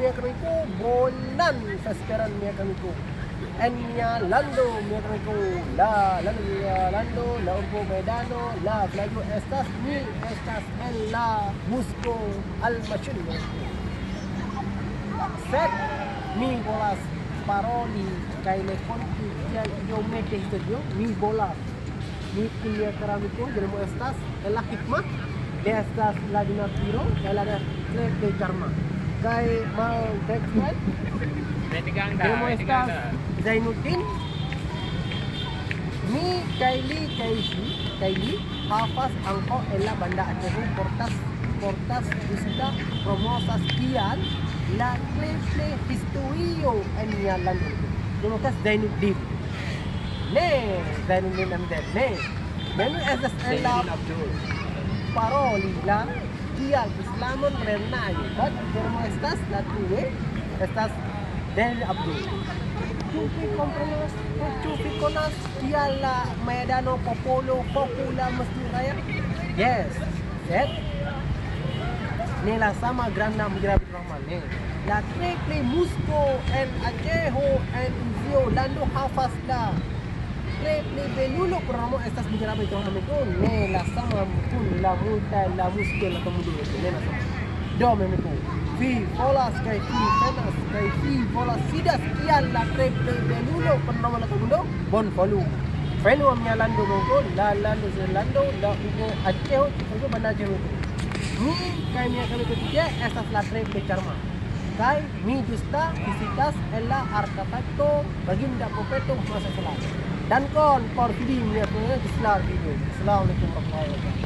mia kamiku bonan sasperan mia kamiku. Enya lando mia kamiku la lando la umpo medano la flago estas mi estas en la busco al machun. Set mi bolas paroli kai le konti yo mete studio mi bolas mi kuliah keramiko jadi mo estas en la hikmah de estas la dinastiro kai la de karma kai mal backslide jadi mo estas Zainuddin mi kaili hafaz angko en la banda Aceh portas visita promosas kian la cle historio en nia lando. Demokas Zainuddin. Ne Zainuddin amden ne. Menu estas en la paroli la kial Islamon renai. But como estas la tue estas Zain Abdul. Cufi konas kial la Medano popular mesti raya. Yes. Set. Ne la sama granda Mujirabit Rahman ne. La triple Musco en Aceho en Uzio lando hafaz la triple belulo programo estas Mujirabit Rahman ko ne la sama pun la multa la Musco la kemudian ne la sama. Do memeko. Fi bolas kai fi tenas kai fi bolas sidas kian la triple belulo programo la kemudian bon folu. Fenu amnya lando ko la lando la ugo Aceho ko banda Aceho. Mi kai mia kami ketiga estas la triple karma. Kai mi justa visitas en la artefacto baginda Profeto masa selatan. Dan kon por video mia punya di video. Assalamualaikum warahmatullahi wabarakatuh.